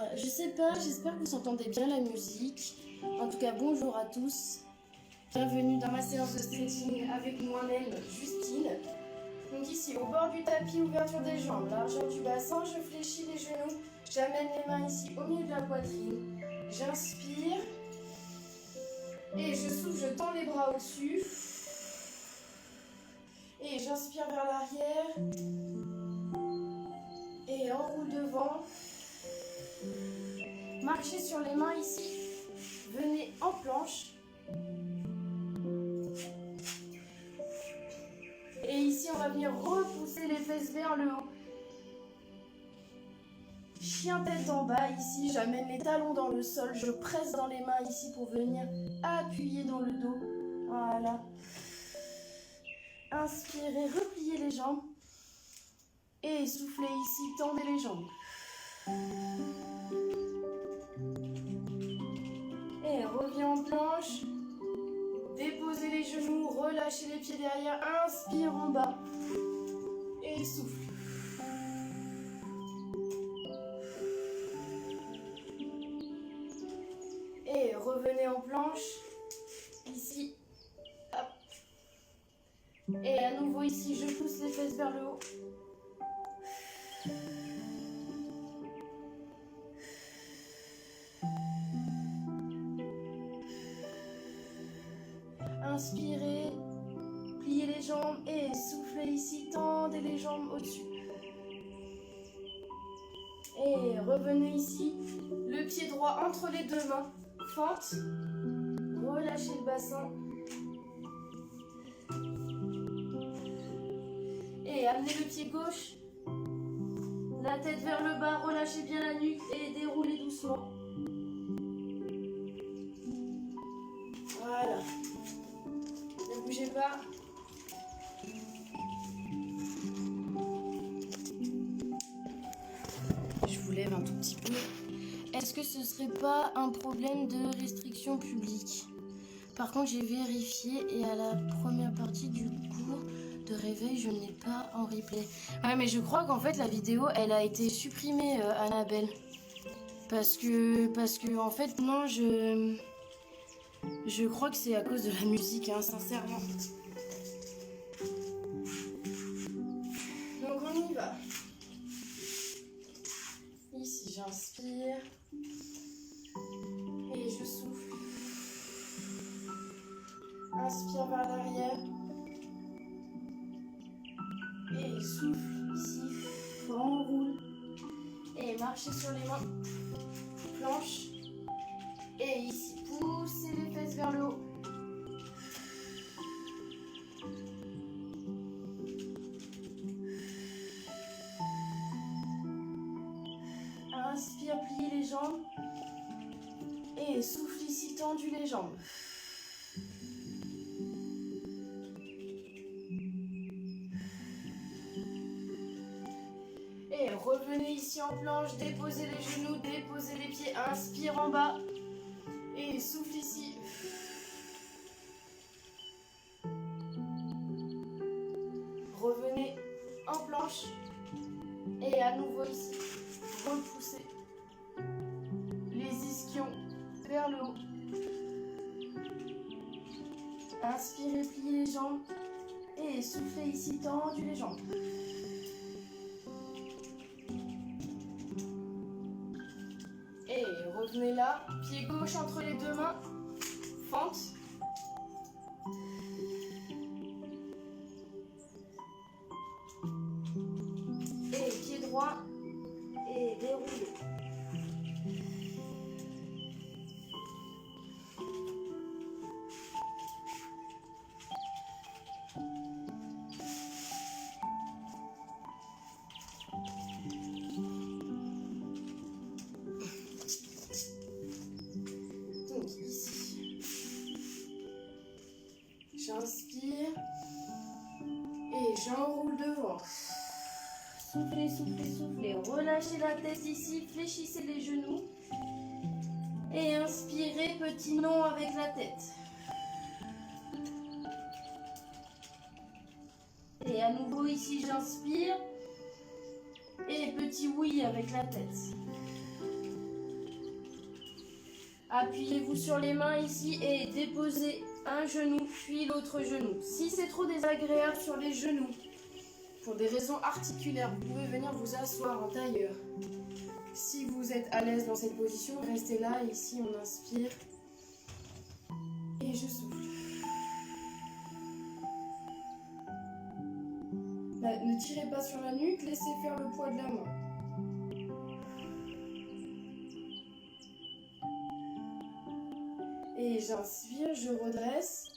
Voilà, je sais pas, j'espère que vous entendez bien la musique. En tout cas, bonjour à tous. Bienvenue dans ma séance de stretching avec moi-même, Justine. Donc ici, au bord du tapis, ouverture des jambes, largeur du bassin, je fléchis les genoux. J'amène les mains ici au milieu de la poitrine. J'inspire. Et je souffle, je tends les bras au-dessus. Et j'inspire vers l'arrière. Et enroule devant. Marchez sur les mains ici. Venez en planche. Et ici, on va venir repousser les fesses vers le haut. Chien tête en bas ici. J'amène les talons dans le sol. Je presse dans les mains ici pour venir appuyer dans le dos. Voilà. Inspirez, repliez les jambes. Et soufflez ici, tendez les jambes. Et reviens en planche. Déposez les genoux, relâchez les pieds derrière. Inspire en bas. Et souffle. Et revenez en planche. Ici. Hop. Et à nouveau ici, je pousse les fesses vers le haut. Inspirez, pliez les jambes et soufflez ici, tendez les jambes au-dessus. Et revenez ici, le pied droit entre les deux mains, fente, relâchez le bassin. Et amenez le pied gauche, la tête vers le bas, relâchez bien la nuque et déroulez doucement. Voilà. Ne bougez pas. Je vous lève un tout petit peu. Est-ce que ce serait pas un problème de restriction publique? Par contre, j'ai vérifié et à la première partie du cours de réveil, je n'ai pas en replay. Ouais, mais je crois qu'en fait, la vidéo, elle a été supprimée, Annabelle. Parce que en fait, non, je crois que c'est à cause de la musique, hein, sincèrement. Donc on y va. Ici, j'inspire. Et je souffle. Inspire vers l'arrière. Et souffle ici. Enroule. Et marchez sur les mains. Planche. Et ici, poussez les fesses vers le haut. Inspire, pliez les jambes. Et souffle ici, tendu les jambes. Et revenez ici en planche, déposez les genoux, déposez les pieds, inspire en bas. Et souffle ici. Revenez en planche. Et à nouveau ici, repoussez les ischions vers le haut. Inspirez, pliez les jambes. Et soufflez ici, tendu les jambes. Et revenez là, pied gauche entre les deux mains, fente. Et pied droit, et déroulez. Donc ici, j'inspire et j'enroule devant. Soufflez, soufflez, soufflez. Relâchez la tête ici, fléchissez les genoux. Et inspirez, petit non avec la tête. Et à nouveau ici, j'inspire. Et petit oui avec la tête. Appuyez-vous sur les mains ici et déposez un genou puis l'autre genou. Si c'est trop désagréable sur les genoux, pour des raisons articulaires, vous pouvez venir vous asseoir en tailleur. Si vous êtes à l'aise dans cette position, restez là. Ici, on inspire et je souffle. Là, ne tirez pas sur la nuque, laissez faire le poids de la main. Et j'inspire, je redresse.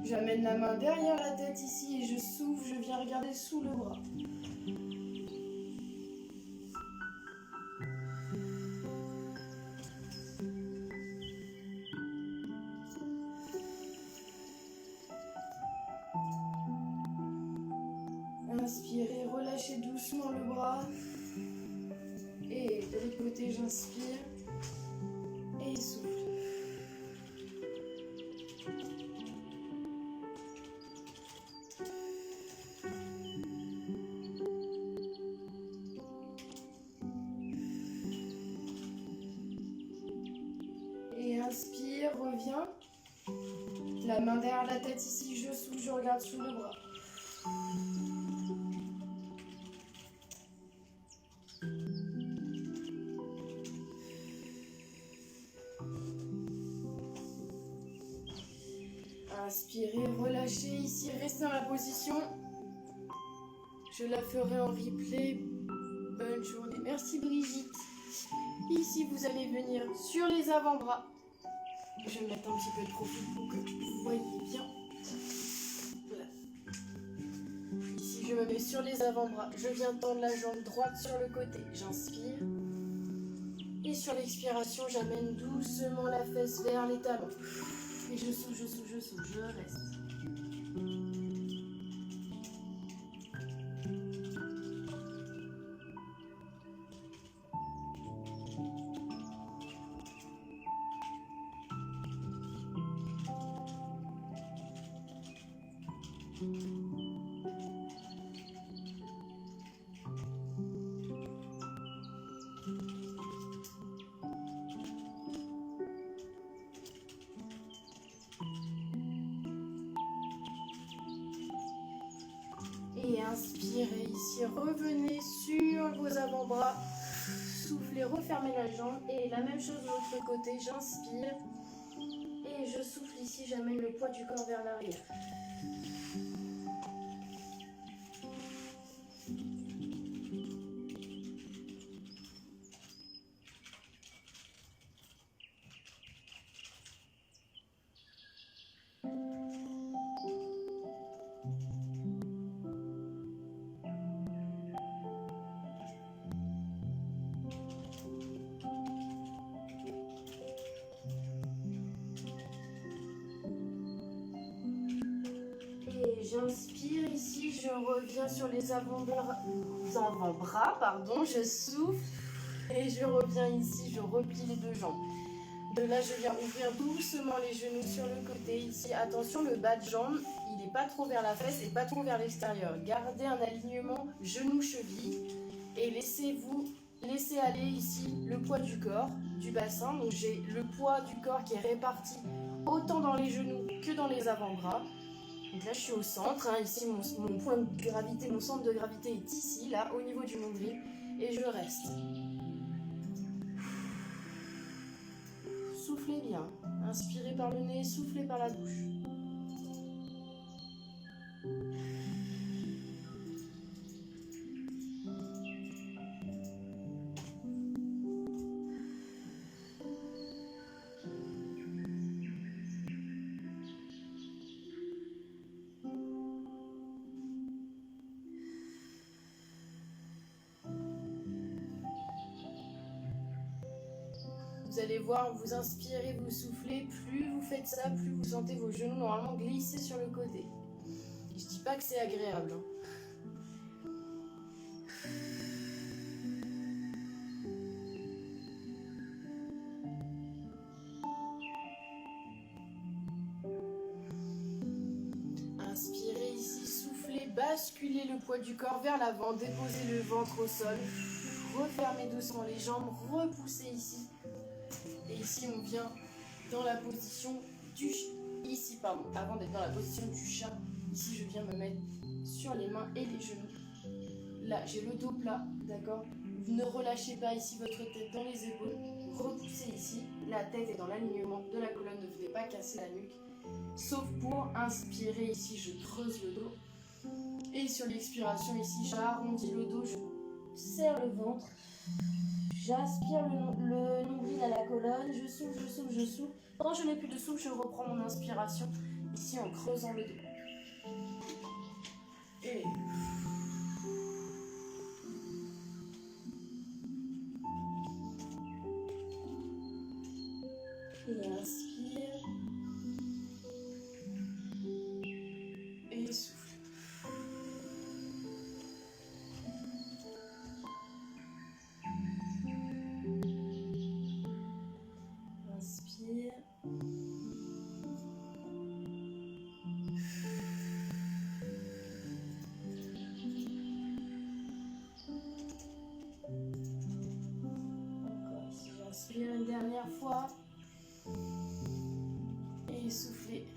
J'amène la main derrière la tête ici et je souffle, je viens regarder sous le bras. Inspirez, relâchez doucement le bras. Et de l'autre côté, j'inspire et souffle. Et inspire, reviens. La main derrière la tête ici, je souffle, je regarde sous le bras. Inspirez, relâchez ici, restez dans la position. Je la ferai en replay. Bonne journée. Merci Brigitte. Ici, vous allez venir sur les avant-bras. Je vais mettre un petit peu de profil pour que vous voyez bien. Voilà. Ici, je me mets sur les avant-bras. Je viens tendre la jambe droite sur le côté. J'inspire. Et sur l'expiration, j'amène doucement la fesse vers les talons. Et je souffle, je souffle, je souffle, je reste. Et inspirez ici, revenez sur vos avant-bras, soufflez, refermez la jambe et la même chose de l'autre côté, j'inspire et je souffle ici, j'amène le poids du corps vers l'arrière. Et j'inspire ici, je reviens sur les avant-bras, je souffle et je reviens ici, je replie les deux jambes. De là, je viens ouvrir doucement les genoux sur le côté. Ici, attention, le bas de jambe, il n'est pas trop vers la fesse et pas trop vers l'extérieur. Gardez un alignement genou-cheville et laissez aller ici le poids du corps, du bassin. Donc j'ai le poids du corps qui est réparti autant dans les genoux que dans les avant-bras. Donc là, je suis au centre. Ici, mon point de gravité, mon centre de gravité est ici, là, au niveau du nombril. Et je reste. Soufflez bien. Inspirez par le nez, soufflez par la bouche. Vous allez voir, vous inspirez, vous soufflez, plus vous faites ça, plus vous sentez vos genoux normalement glisser sur le côté. Je dis pas que c'est agréable. Inspirez ici, soufflez, basculez le poids du corps vers l'avant, déposez le ventre au sol, refermez doucement les jambes, repoussez ici. Et ici, on vient dans la position du... Ici, pardon, avant d'être dans la position du chat, ici, je viens me mettre sur les mains et les genoux. Là, j'ai le dos plat, d'accord? Ne relâchez pas ici votre tête dans les épaules. Repoussez ici. La tête est dans l'alignement de la colonne. Ne venez pas casser la nuque. Sauf pour inspirer ici, je creuse le dos. Et sur l'expiration ici, j'arrondis le dos, je serre le ventre. J'aspire le nombril à la colonne. Je souffle, je souffle, je souffle. Quand je n'ai plus de souffle, je reprends mon inspiration ici en creusant le dos. Et inspire. Et souffle. Inspire. Encore ici, j'inspire une dernière fois. Et soufflez.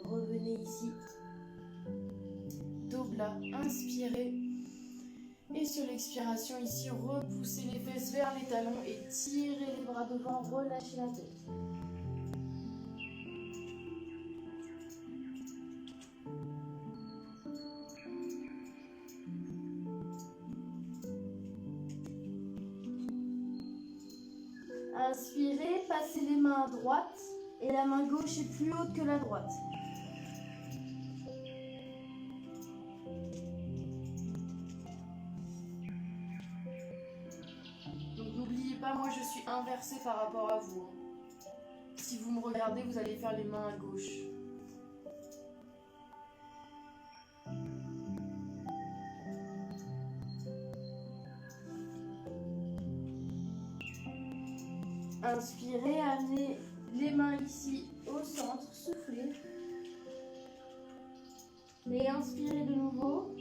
Revenez ici. Dos plat, inspirez. Et sur l'expiration ici, repoussez les fesses vers les talons et tirez les bras devant, relâchez la tête. Inspirez, passez les mains à droite et la main gauche est plus haute que la droite. Donc n'oubliez pas, moi je suis inversée par rapport à vous. Si vous me regardez, vous allez faire les mains à gauche. Inspirez, amenez les mains ici au centre, soufflez. Et inspirez de nouveau.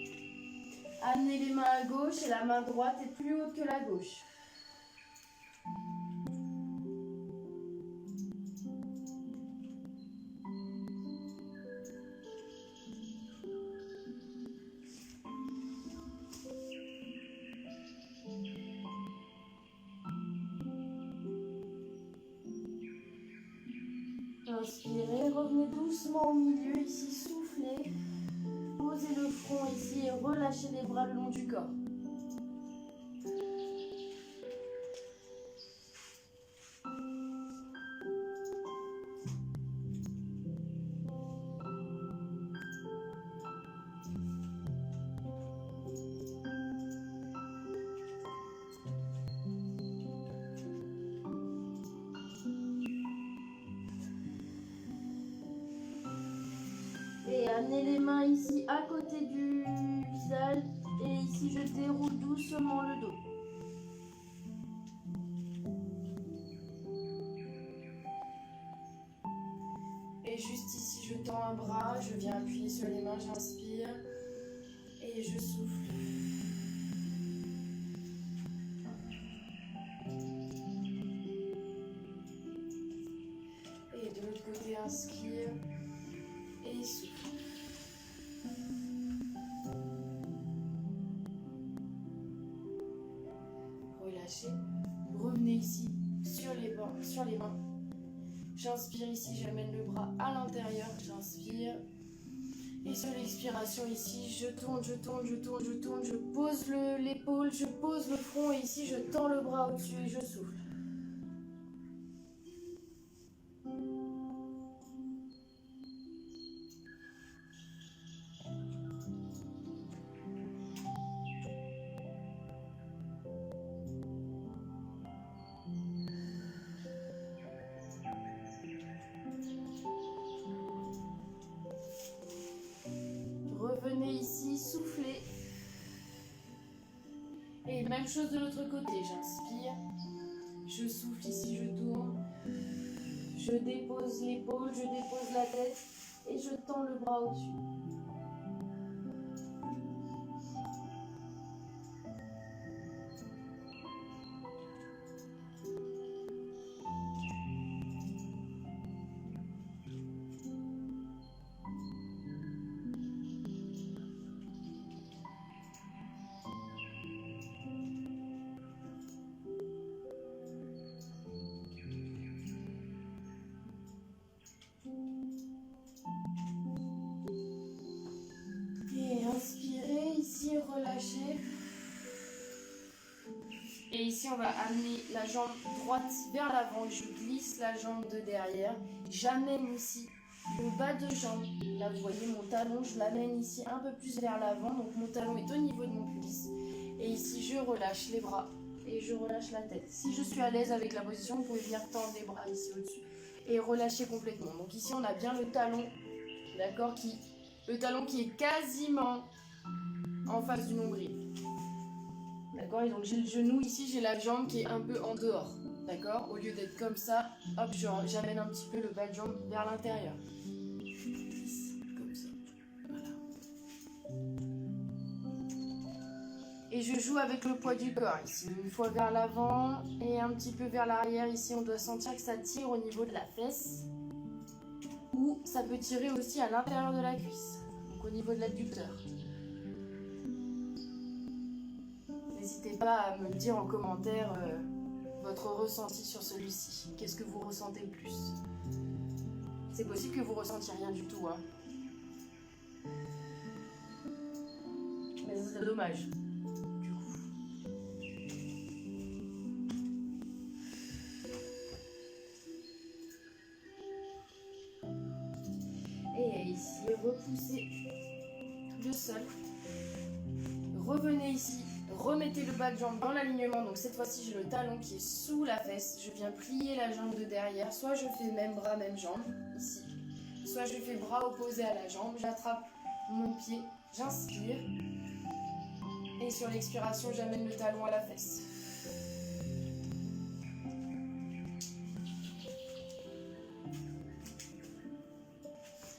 Amenez les mains à gauche et la main droite est plus haute que la gauche. Inspirez, revenez doucement au milieu, ici soufflez. Posez le front ici et relâchez les bras le long du corps. Et amenez les mains ici à côté du visage. Et ici, je déroule doucement le dos. Et juste ici, je tends un bras. Je viens appuyer sur les mains. J'inspire. Et je souffle. Et de l'autre côté, inspire. Et souffle. Relâchez. Revenez ici sur les mains. J'inspire ici, j'amène le bras à l'intérieur. J'inspire. Et sur l'expiration ici, je tourne, je tourne, je tourne, je tourne. Je pose l'épaule, je pose le front. Et ici, je tends le bras au-dessus et je souffle. Revenez ici, soufflez. Et même chose de l'autre côté, j'inspire. Je souffle ici, je tourne. Je dépose l'épaule, je dépose la tête et je tends le bras au-dessus. Et ici, on va amener la jambe droite vers l'avant. Je glisse la jambe de derrière. J'amène ici le bas de jambe. Là, vous voyez mon talon, je l'amène ici un peu plus vers l'avant. Donc, mon talon est au niveau de mon pubis. Et ici, je relâche les bras et je relâche la tête. Si je suis à l'aise avec la position, vous pouvez venir tendre les bras ici au-dessus et relâcher complètement. Donc ici, on a bien le talon, d'accord, le talon qui est quasiment en face du nombril. D'accord, et donc j'ai le genou ici, j'ai la jambe qui est un peu en dehors. D'accord, au lieu d'être comme ça, hop, j'amène un petit peu le bas de jambe vers l'intérieur. Comme ça, voilà. Et je joue avec le poids du corps ici, une fois vers l'avant et un petit peu vers l'arrière. Ici, on doit sentir que ça tire au niveau de la fesse ou ça peut tirer aussi à l'intérieur de la cuisse, donc au niveau de l'adducteur. N'hésitez pas à me dire en commentaire votre ressenti sur celui-ci. Qu'est-ce que vous ressentez le plus? C'est possible que vous ne ressentiez rien du tout, hein. Mais ça serait dommage. Et ici, repoussez le sol. Revenez ici, remettez le bas de jambe dans l'alignement. Donc cette fois-ci, j'ai le talon qui est sous la fesse. Je viens plier la jambe de derrière. Soit je fais même bras, même jambe, ici. Soit je fais bras opposés à la jambe. J'attrape mon pied, j'inspire. Et sur l'expiration, j'amène le talon à la fesse.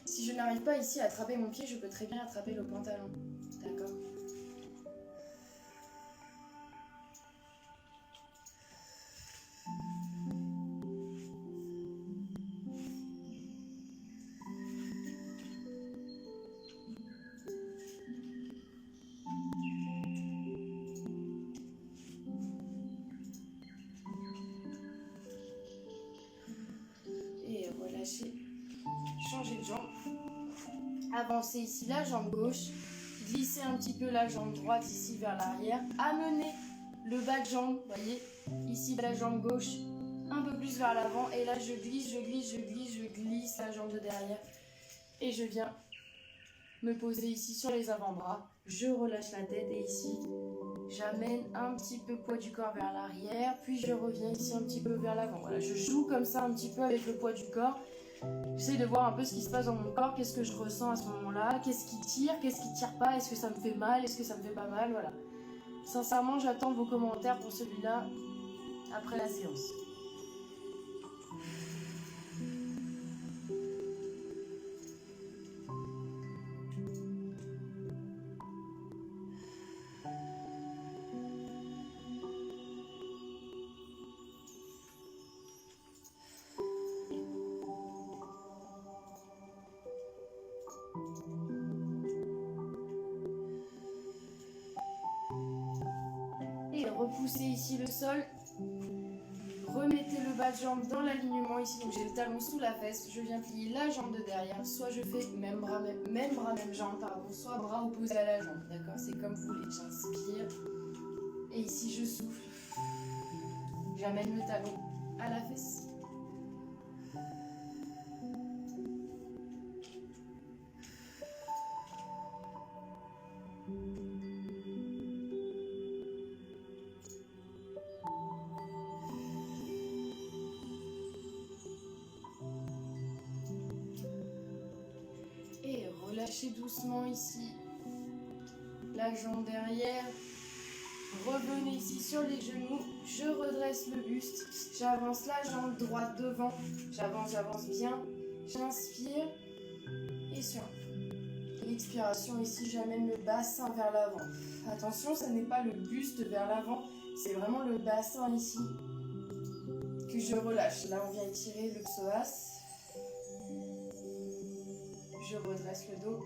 Si je n'arrive pas ici à attraper mon pied, je peux très bien attraper le pantalon. D'accord ? Et relâchez. Changez de jambe. Avancez ici la jambe gauche. Glissez un petit peu la jambe droite ici vers l'arrière. Amenez le bas de jambe, voyez, ici la jambe gauche un peu plus vers l'avant. Et là, je glisse, je glisse, je glisse, je glisse la jambe de derrière. Et je viens me poser ici sur les avant-bras. Je relâche la tête et ici, j'amène un petit peu le poids du corps vers l'arrière. Puis je reviens ici un petit peu vers l'avant. Voilà, je joue comme ça un petit peu avec le poids du corps. J'essaie de voir un peu ce qui se passe dans mon corps, qu'est-ce que je ressens à ce moment-là, qu'est-ce qui tire, qu'est-ce qui tire pas, est-ce que ça me fait mal, est-ce que ça me fait pas mal, voilà. Sincèrement, j'attends vos commentaires pour celui-là après la séance. Et repoussez ici le sol. Remettez le bas de jambe dans l'alignement ici. Donc j'ai le talon sous la fesse. Je viens plier la jambe de derrière. Soit je fais même bras, même jambe, pardon. Soit bras opposés à la jambe. D'accord? C'est comme vous voulez. J'inspire. Et ici je souffle. J'amène le talon à la fesse. Et relâchez doucement ici la jambe derrière. Revenez ici sur les genoux. Je redresse le buste. J'avance la jambe droite devant. J'avance bien. J'inspire. Et sur l'expiration ici, j'amène le bassin vers l'avant. Attention, ce n'est pas le buste vers l'avant. C'est vraiment le bassin ici que je relâche. Là, on vient étirer le psoas. Je redresse le dos.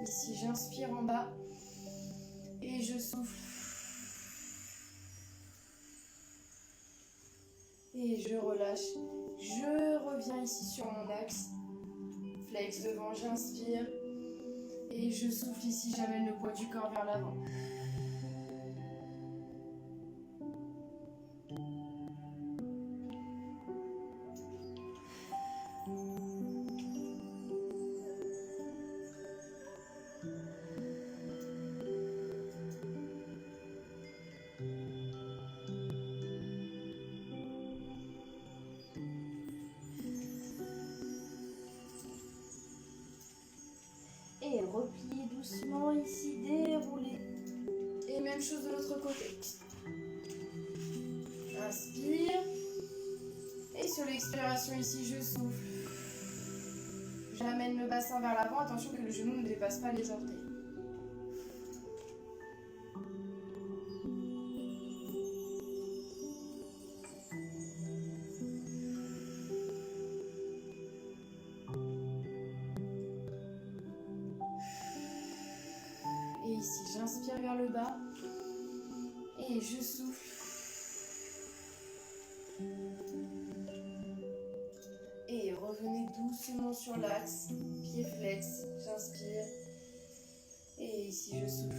Ici, j'inspire en bas et je souffle. Et je relâche. Je reviens ici sur mon axe. Flex devant, j'inspire. Et je souffle ici, j'amène le poids du corps vers l'avant. Et repliez doucement ici, déroulez. Et même chose de l'autre côté. Inspire. Et sur l'expiration ici, je souffle. J'amène le bassin vers l'avant. Attention que le genou ne dépasse pas les orteils. Et ici, j'inspire vers le bas. Et je souffle. Et revenez doucement sur l'axe. Pied flex. J'inspire. Et ici, je souffle.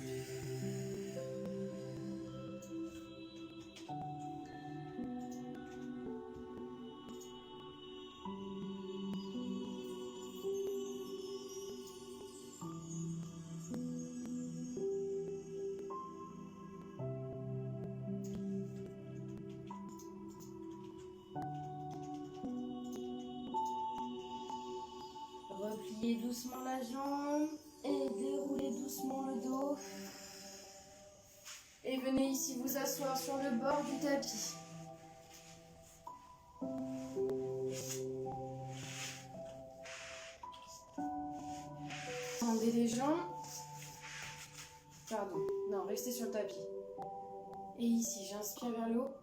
Repliez doucement la jambe et déroulez doucement le dos. Et venez ici vous asseoir sur le bord du tapis. Tendez les jambes. Pardon, non, restez sur le tapis. Et ici, j'inspire vers le haut.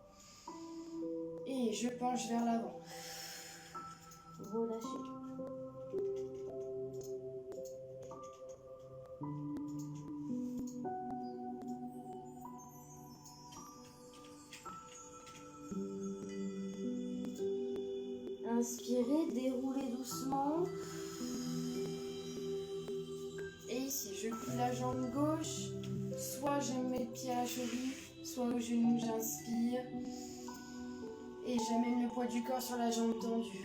Et je penche vers l'avant. Relâchez. Inspirez, déroulez doucement. Et ici, je plie la jambe gauche. Soit je mets le pied à la cheville, soit au genou, j'inspire. Et j'amène le poids du corps sur la jambe tendue.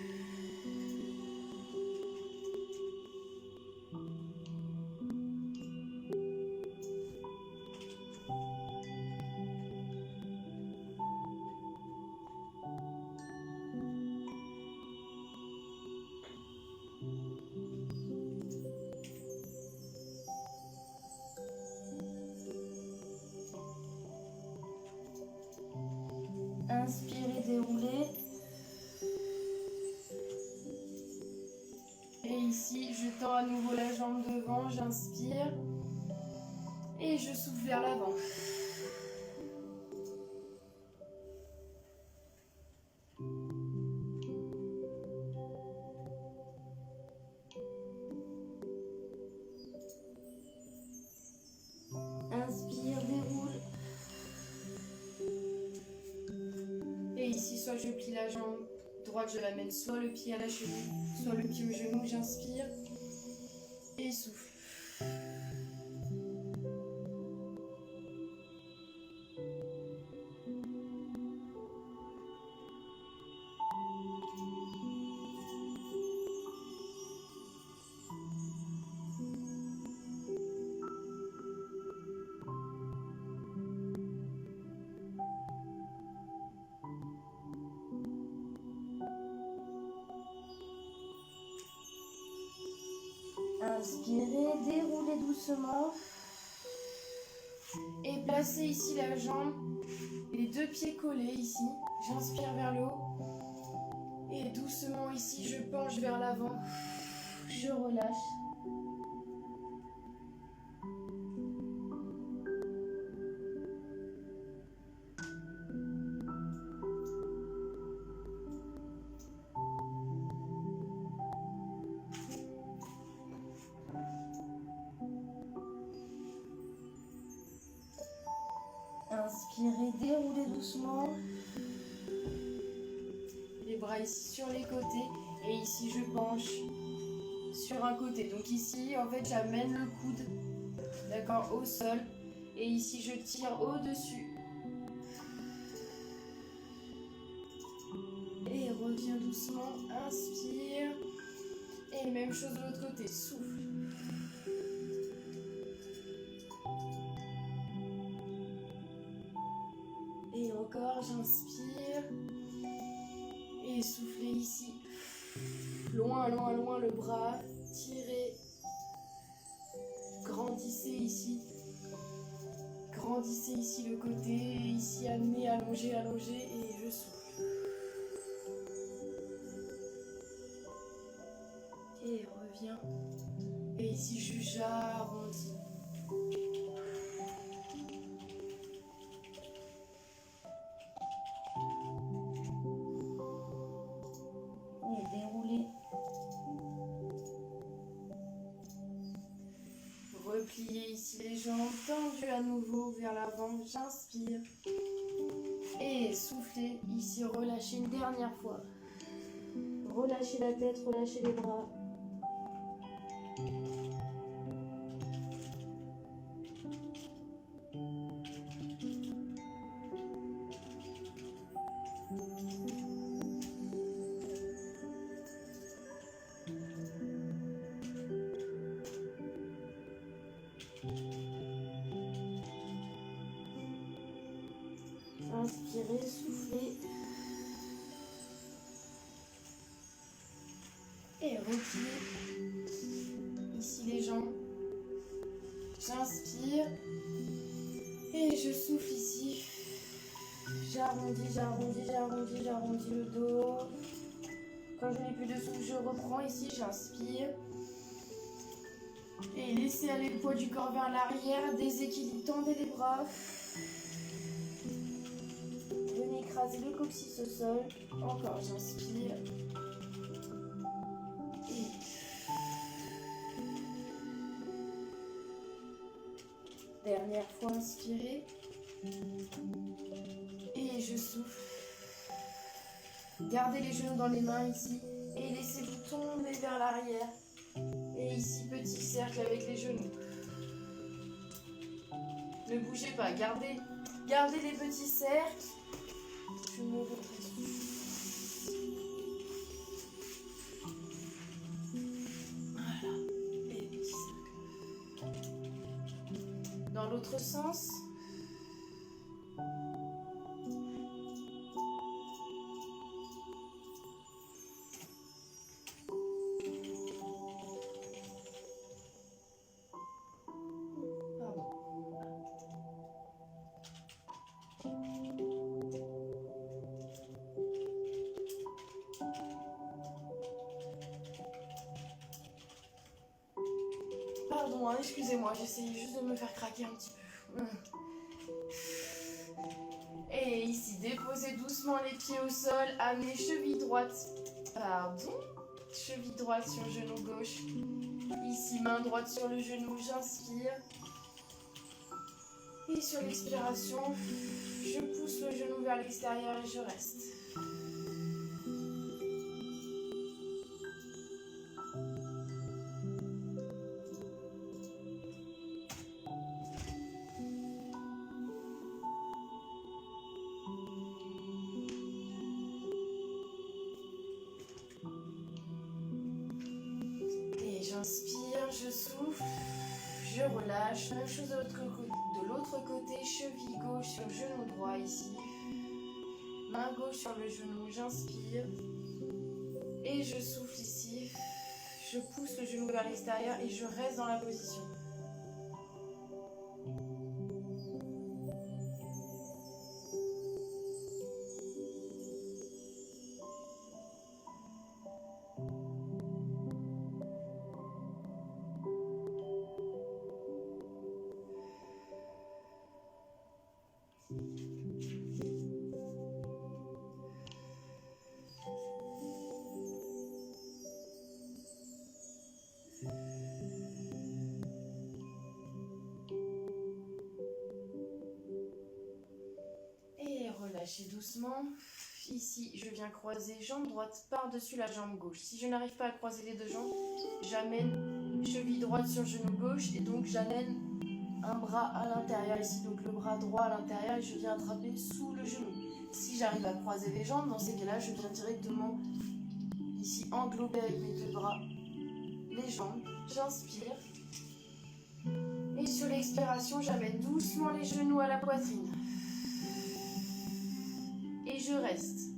Inspirez, déroulez. Et ici, je tends à nouveau la jambe devant, j'inspire. Et je souffle vers l'avant. Inspire, déroule. Et ici, soit je plie la jambe droite, je l'amène soit le pied à la cheville, soit le pied au genou, j'inspire. Et souffle. Inspirez, déroulez doucement. Et placez ici la jambe, les deux pieds collés ici. J'inspire vers le haut. Et doucement ici, je penche vers l'avant. Je relâche. Inspirez, déroulez doucement. Les bras ici sur les côtés. Et ici, je penche sur un côté. Donc ici, en fait, j'amène le coude, d'accord, au sol. Et ici, je tire au-dessus. Et reviens doucement. Inspire. Et même chose de l'autre côté. Souffle. Et encore, j'inspire. Et soufflez ici. Loin, loin, loin le bras. Tirez. Grandissez ici. Grandissez ici le côté. Et ici, amenez, allongez, allongez. Et je souffle. Et reviens. Et ici, j'arrondis. Repliez ici les jambes, tendues à nouveau vers l'avant, j'inspire. Et soufflez, ici relâchez une dernière fois. Relâchez la tête, relâchez les bras. Inspirez, soufflez. Et repliez. Ici les jambes. J'inspire. Et je souffle ici. J'arrondis, j'arrondis, j'arrondis, j'arrondis le dos. Quand je n'ai plus de souffle, je reprends ici, j'inspire. Et laissez aller le poids du corps vers l'arrière. Déséquilibre, tendez les bras. Venez écraser le coccyx au sol. Encore, j'inspire. Et dernière fois, inspirez. Et je souffle. Gardez les genoux dans les mains ici. Et laissez-vous tomber vers l'arrière. Et ici, petit cercle avec les genoux. Ne bougez pas, gardez les petits cercles. Je me redresse. Voilà. Et petits cercles. Dans l'autre sens. Pardon, hein, excusez-moi, j'essayais juste de me faire craquer un petit peu. Et ici, déposez doucement les pieds au sol, amenez cheville droite. Pardon. Cheville droite sur le genou gauche. Ici, main droite sur le genou, j'inspire. Et sur l'expiration, je pousse le genou vers l'extérieur et je reste. J'inspire, je souffle, je relâche. Même chose de l'autre côté, cheville gauche sur genou droit ici. Main gauche sur le genou, j'inspire. Et je souffle ici. Je pousse le genou vers l'extérieur et je reste dans la position. doucement. Ici, je viens croiser jambe droite par-dessus la jambe gauche. Si je n'arrive pas à croiser les deux jambes, j'amène cheville droite sur genou gauche et donc j'amène un bras à l'intérieur ici. Donc le bras droit à l'intérieur et je viens attraper sous le genou. Si j'arrive à croiser les jambes, dans ces cas-là, je viens directement ici englober avec mes deux bras les jambes. J'inspire. Et sur l'expiration, j'amène doucement les genoux à la poitrine. Et je reste.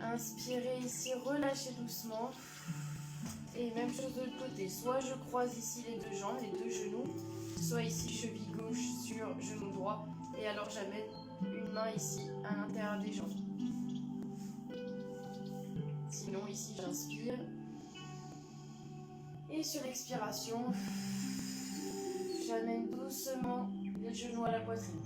Inspirez ici, relâchez doucement. Et même chose de l'autre côté. Soit je croise ici les deux jambes, les deux genoux. Soit ici cheville gauche sur genou droit. Et alors j'amène une main ici à l'intérieur des jambes. Sinon ici j'inspire. Et sur l'expiration, j'amène doucement les genoux à la poitrine.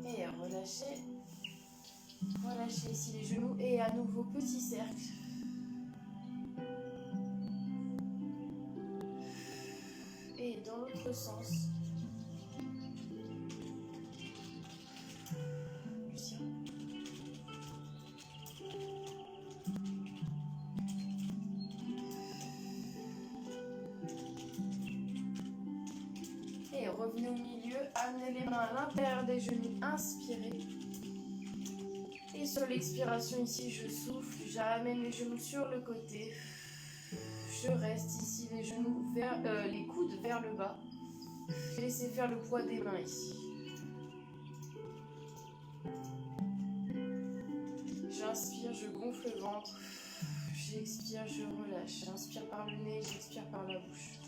Et relâchez ici les genoux et à nouveau petit cercle. Et dans l'autre sens. Et revenez au milieu, amenez les mains à l'intérieur des genoux, inspirez. Et sur l'expiration ici, je souffle, j'amène les genoux sur le côté. Je reste ici, les genoux vers, les coudes vers le bas. Laissez faire le poids des mains ici. J'inspire, je gonfle le ventre. J'expire, je relâche. J'inspire par le nez, j'expire par la bouche.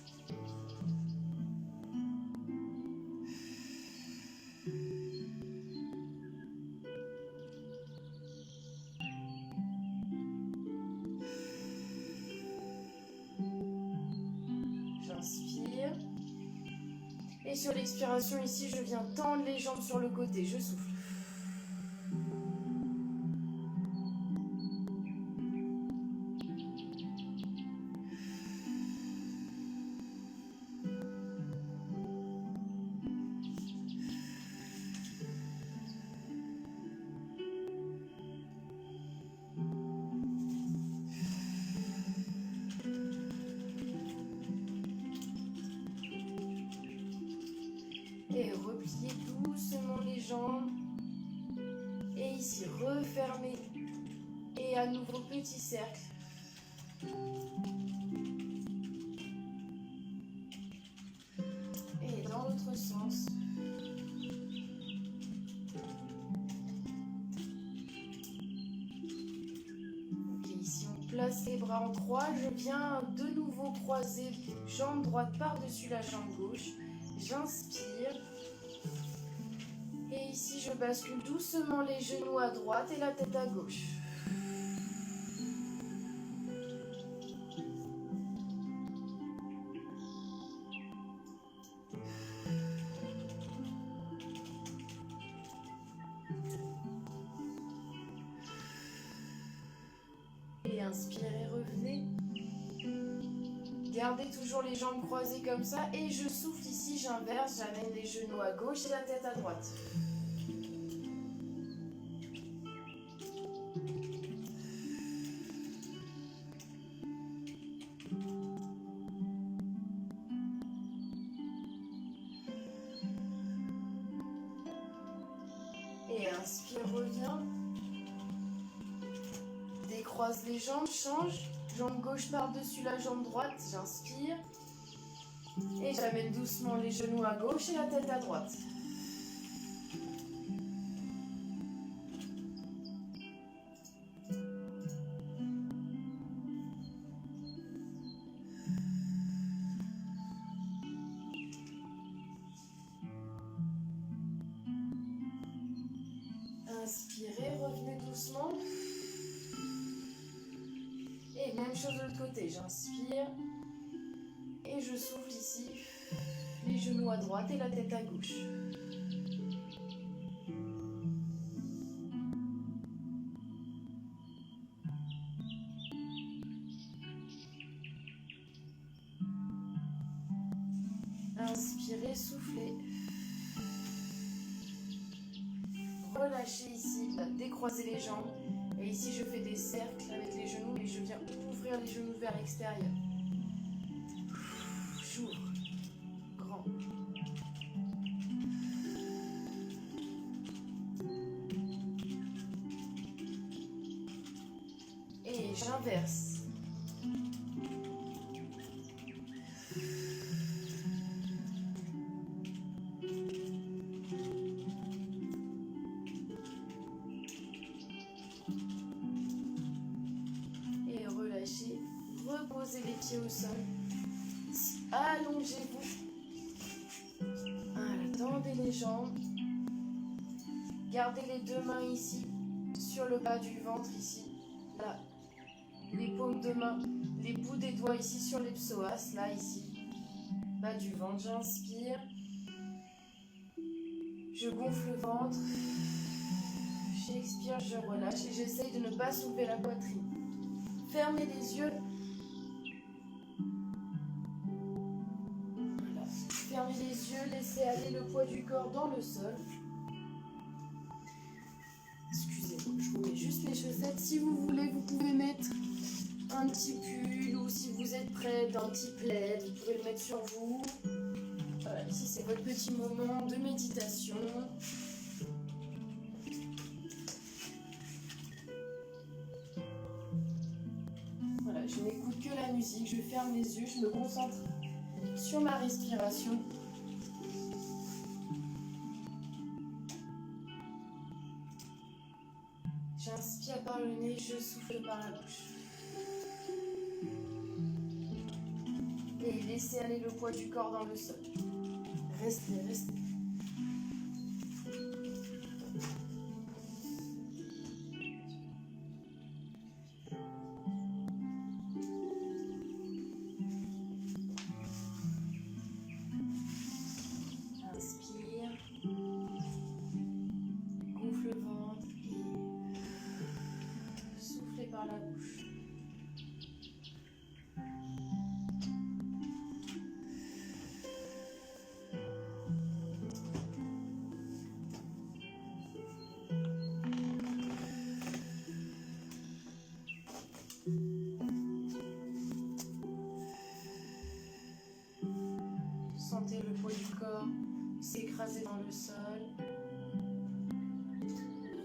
J'inspire. Et sur l'expiration ici, je viens tendre les jambes sur le côté. Je souffle. Et repliez doucement les jambes. Et ici, refermez. Et à nouveau, petit cercle. Et dans l'autre sens. Ok, ici, on place les bras en croix. Je viens de nouveau croiser jambe droite par-dessus la jambe gauche. J'inspire. Et ici, je bascule doucement les genoux à droite et la tête à gauche. Et inspirez, revenez. Gardez toujours les jambes croisées comme ça. Et je souffle ici, j'inverse, j'amène les genoux à gauche et la tête à droite. Et inspire, reviens. Décroise les jambes, change. Jambe gauche par-dessus la jambe droite, j'inspire. Et j'amène doucement les genoux à gauche et la tête à droite. doucement. Et même chose de l'autre côté, j'inspire. Et je souffle ici. Les genoux à droite et la tête à gauche. Inspirez, soufflez. Relâchez ici, décroisez les jambes. Et ici, je fais des cercles avec les genoux et je viens ouvrir les genoux vers l'extérieur. J'ouvre. Grand. Et j'inverse. Reposez les pieds au sol. Allongez-vous. Voilà, tendez les jambes. Gardez les deux mains ici, sur le bas du ventre ici. Là, les paumes de main, les bouts des doigts ici sur les psoas, là ici. Bas du ventre, j'inspire. Je gonfle le ventre. J'expire, je relâche et j'essaye de ne pas soulever la poitrine. Fermez les yeux. Voilà. Fermez les yeux, laissez aller le poids du corps dans le sol. Excusez-moi, je vous mets juste les chaussettes. Si vous voulez, vous pouvez mettre un petit pull ou si vous êtes prête, un petit plaid, vous pouvez le mettre sur vous. Voilà, ici c'est votre petit moment de méditation. Voilà, je n'écoute que la musique, je ferme les yeux, je me concentre sur ma respiration. J'inspire par le nez, je souffle par la bouche. Et laissez aller le poids du corps dans le sol. Restez, restez. Inspire. Gonfle le ventre et soufflez par la bouche. Sentez le poids du corps s'écraser dans le sol.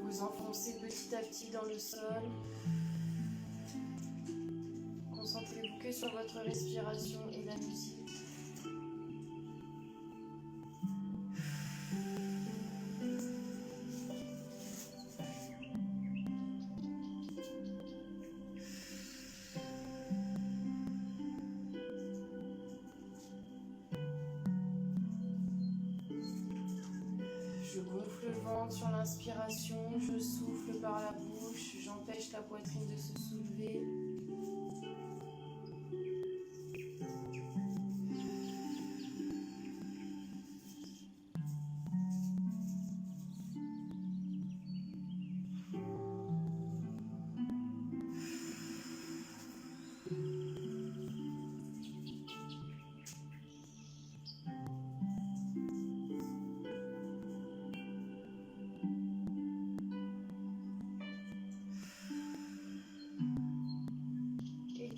Vous enfoncez petit à petit dans le sol. Concentrez-vous que sur votre respiration et la musique. Je gonfle le ventre sur l'inspiration, je souffle par la bouche, j'empêche la poitrine de se soulever.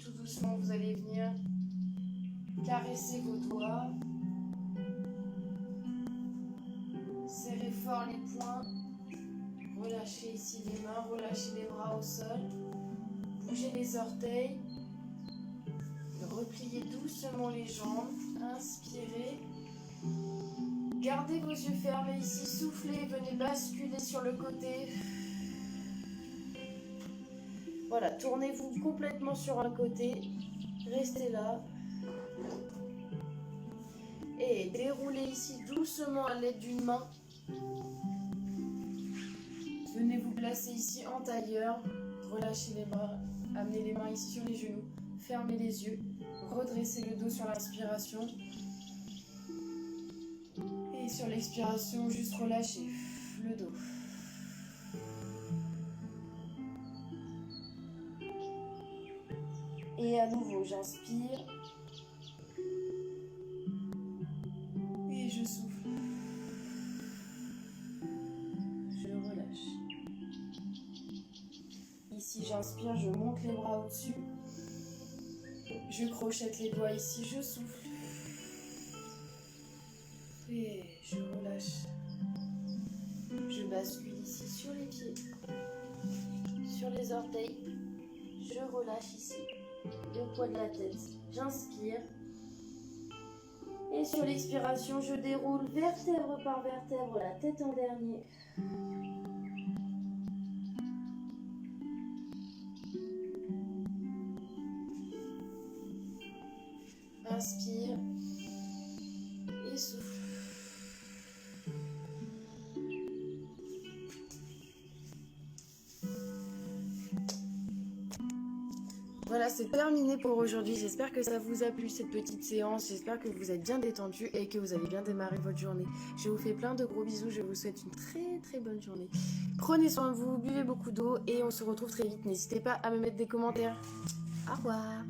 Tout doucement, vous allez venir caresser vos doigts. Serrez fort les poings. Relâchez ici les mains, relâchez les bras au sol. Bougez les orteils. Repliez doucement les jambes. Inspirez. Gardez vos yeux fermés ici. Soufflez. Venez basculer sur le côté. Voilà, tournez-vous complètement sur un côté, restez là. Et déroulez ici doucement à l'aide d'une main. Venez vous placer ici en tailleur. Relâchez les bras. Amenez les mains ici sur les genoux. Fermez les yeux. Redressez le dos sur l'inspiration. Et sur l'expiration, juste relâchez le dos. Et à nouveau, j'inspire. Et je souffle. Je relâche. Ici, j'inspire, je monte les bras au-dessus. Je crochette les doigts ici, je souffle. Et je relâche. Je bascule ici sur les pieds, sur les orteils. Je relâche ici, le poids de la tête. J'inspire. Et sur l'expiration, je déroule vertèbre par vertèbre, la tête en dernier. Inspire et souffle. Voilà, c'est terminé pour aujourd'hui. J'espère que ça vous a plu cette petite séance. J'espère que vous êtes bien détendus et que vous avez bien démarré votre journée. Je vous fais plein de gros bisous. Je vous souhaite une très très bonne journée. Prenez soin de vous, buvez beaucoup d'eau et on se retrouve très vite. N'hésitez pas à me mettre des commentaires. Au revoir.